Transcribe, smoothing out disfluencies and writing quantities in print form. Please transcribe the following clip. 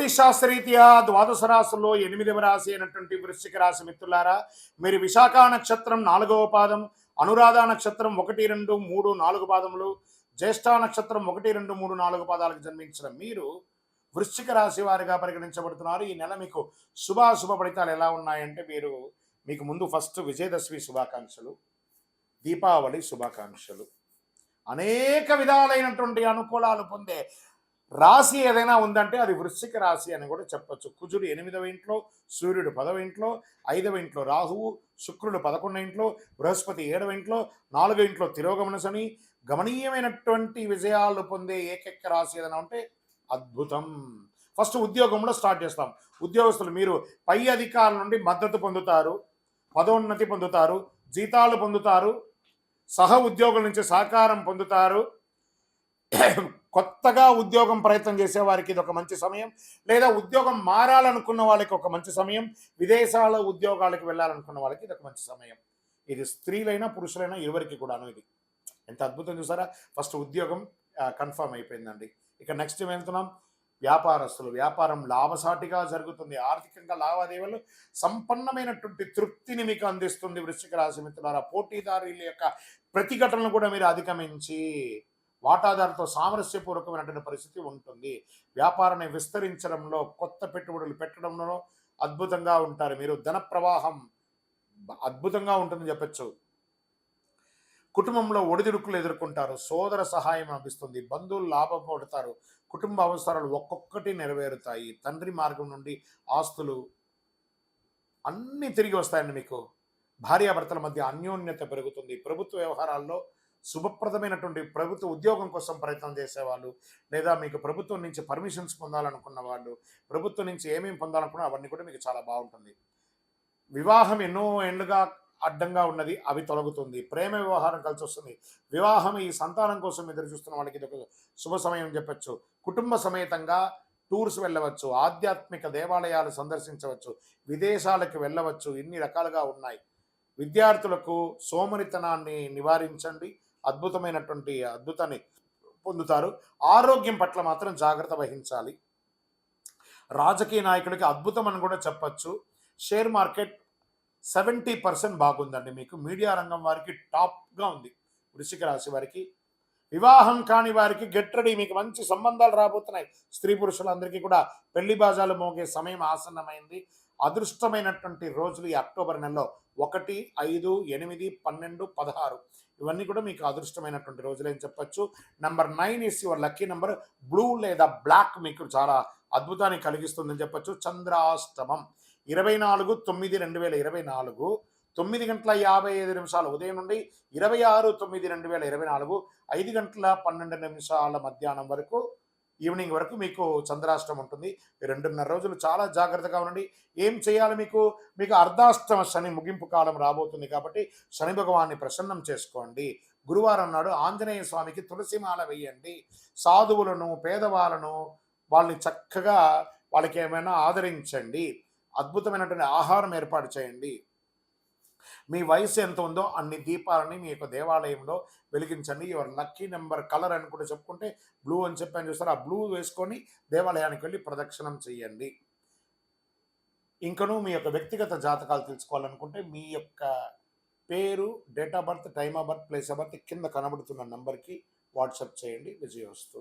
జ్యోతిష్ శాస్త్రరీత్యా ద్వాదశ రాశుల్లో 8వ రాశి అయినటువంటి వృశ్చిక రాశి మిత్రులారా, మీరు విశాఖ నక్షత్రం 4వ పాదం, అనురాధ నక్షత్రం 1, 2, 3, 4 పాదములు, జ్యేష్ఠ నక్షత్రం 1, 2, 3, 4 పాదాలకు జన్మించిన మీరు వృశ్చిక రాశి వారిగా పరిగణించబడుతున్నారు. ఈ నెల మీకు శుభాశుభ ఫలితాలు ఎలా ఉన్నాయంటే, మీకు ముందు ఫస్ట్ విజయదశమి శుభాకాంక్షలు, దీపావళి శుభాకాంక్షలు. అనేక విధాలైనటువంటి అనుకూలాలు పొందే రాశి ఏదైనా ఉందంటే అది వృశ్చిక రాశి అని కూడా చెప్పచ్చు. కుజుడు 8వ ఇంట్లో, సూర్యుడు 10వ ఇంట్లో, 5వ ఇంట్లో రాహువు, శుక్రుడు 11వ ఇంట్లో, బృహస్పతి 7వ ఇంట్లో, 4వ ఇంట్లో తిరోగమన శని. గమనీయమైనటువంటి విజయాలు పొందే ఏకైక రాశి ఏదైనా ఉంటే అద్భుతం. ఫస్ట్ ఉద్యోగంలో స్టార్ట్ చేస్తాం. ఉద్యోగస్తులు మీరు పై అధికారుల నుండి మద్దతు పొందుతారు, పదోన్నతి పొందుతారు, జీతాలు పొందుతారు, సహ ఉద్యోగుల నుంచి సహకారం పొందుతారు. కొత్తగా ఉద్యోగం ప్రయత్నం చేసే వారికి ఇది ఒక మంచి సమయం, లేదా ఉద్యోగం మారాలనుకున్న వాళ్ళకి ఒక మంచి సమయం, విదేశాల ఉద్యోగాలకు వెళ్ళాలనుకున్న వాళ్ళకి ఇది ఒక మంచి సమయం. ఇది స్త్రీలైనా పురుషులైనా ఇరువురికి కూడాను. ఇది ఎంత అద్భుతం చూసారా. ఫస్ట్ ఉద్యోగం కన్ఫర్మ్ అయిపోయిందండి. ఇక నెక్స్ట్ వెళ్తున్నాం. వ్యాపారస్తులు, వ్యాపారం లాభసాటిగా జరుగుతుంది. ఆర్థికంగా లావాదేవీలు సంపన్నమైనటువంటి తృప్తిని మీకు అందిస్తుంది. వృశ్చిక రాశి మిత్రులారా, పోటీదారుల యొక్క ప్రతిఘటనలు కూడా మీరు అధిగమించి వాటాదారుతో సామరస్యపూర్వకమైనటువంటి పరిస్థితి ఉంటుంది. వ్యాపారాన్ని విస్తరించడంలో, కొత్త పెట్టుబడులు పెట్టడంలో అద్భుతంగా ఉంటారు. మీరు ధన ప్రవాహం అద్భుతంగా ఉంటుందని చెప్పచ్చు. కుటుంబంలో ఒడిదుడుకులు ఎదుర్కొంటారు, సోదర సహాయం లభిస్తుంది, బంధువులు లాభపడతారు, కుటుంబ అవసరాలు ఒక్కొక్కటి నెరవేరుతాయి. తండ్రి మార్గం నుండి ఆస్తులు అన్నీ తిరిగి వస్తాయండి. మీకు భార్యాభర్తల మధ్య అన్యోన్యత పెరుగుతుంది. ప్రభుత్వ వ్యవహారాల్లో శుభప్రదమైనటువంటి ప్రభుత్వ ఉద్యోగం కోసం ప్రయత్నం చేసేవాళ్ళు, లేదా మీకు ప్రభుత్వం నుంచి పర్మిషన్స్ పొందాలనుకున్న వాళ్ళు, ప్రభుత్వం నుంచి ఏమేమి పొందాలనుకున్నా అవన్నీ కూడా మీకు చాలా బాగుంటుంది. వివాహం ఎన్నో ఏళ్ళుగా అడ్డంగా ఉన్నది, అవి తొలగుతుంది. ప్రేమ వ్యవహారం కలిసి వస్తుంది. వివాహం ఈ సంతానం కోసం ఎదురు చూస్తున్న వాళ్ళకి ఇది ఒక శుభ సమయం చెప్పచ్చు. కుటుంబ సమేతంగా టూర్స్ వెళ్ళవచ్చు, ఆధ్యాత్మిక దేవాలయాలు సందర్శించవచ్చు, విదేశాలకు వెళ్ళవచ్చు. ఇన్ని రకాలుగా ఉన్నాయి. విద్యార్థులకు సోమరితనాన్ని నివారించండి, అద్భుతాన్ని పొందుతారు. ఆరోగ్యం పట్ల మాత్రం జాగ్రత్త వహించాలి. రాజకీయ నాయకులకి అద్భుతం అని కూడా చెప్పచ్చు. షేర్ మార్కెట్ 70% బాగుందండి. మీకు మీడియా రంగం వారికి టాప్గా ఉంది. వృశ్చిక రాశి వారికి, వివాహం కాని వారికి గెట్ రెడీ, మీకు మంచి సంబంధాలు రాబోతున్నాయి. స్త్రీ పురుషులందరికీ కూడా పెళ్లి బాజాలు మోగే సమయం ఆసన్నమైంది. అదృష్టమైనటువంటి రోజులు ఈ అక్టోబర్ నెలలో 1, 5, 8, 12, 16 ఇవన్నీ కూడా మీకు అదృష్టమైనటువంటి రోజులు అని చెప్పచ్చు. Number 9 is your lucky number. Blue లేదా బ్లాక్ మీకు చాలా అద్భుతాన్ని కలిగిస్తుందని చెప్పచ్చు. చంద్రాష్టమం 24/9/2024 9:55 ఉదయం నుండి 26/9/2024 5:12 మధ్యాహ్నం వరకు, ఈవినింగ్ వరకు మీకు చంద్రాష్టమం ఉంటుంది. 2.5 రోజులు చాలా జాగ్రత్తగా ఉండండి. ఏం చేయాలి? మీకు అర్ధాష్టమ శని ముగింపు కాలం రాబోతుంది కాబట్టి శని భగవాన్ని ప్రసన్నం చేసుకోండి. గురువారం నాడు ఆంజనేయ స్వామికి తులసిమాల వేయండి. సాధువులను, పేదవాళ్ళను వాళ్ళని చక్కగా వాళ్ళకి ఏమైనా ఆదరించండి. అద్భుతమైనటువంటి ఆహారం ఏర్పాటు చేయండి. మీ వయసు ఎంత ఉందో అన్ని దీపాలని మీ యొక్క దేవాలయంలో వెలిగించండి. యువర్ లక్కీ నెంబర్ కలర్ అని కూడా చెప్పుకుంటే బ్లూ అని చెప్పాను చూస్తారు. ఆ బ్లూ వేసుకొని దేవాలయానికి వెళ్ళి ప్రదక్షిణం చేయండి. ఇంకనూ మీ యొక్క వ్యక్తిగత జాతకాలు తెలుసుకోవాలనుకుంటే మీ యొక్క పేరు, date of birth, time of birth, place of birth కింద కనబడుతున్న నంబర్కి వాట్సాప్ చేయండి. విజయోస్తు.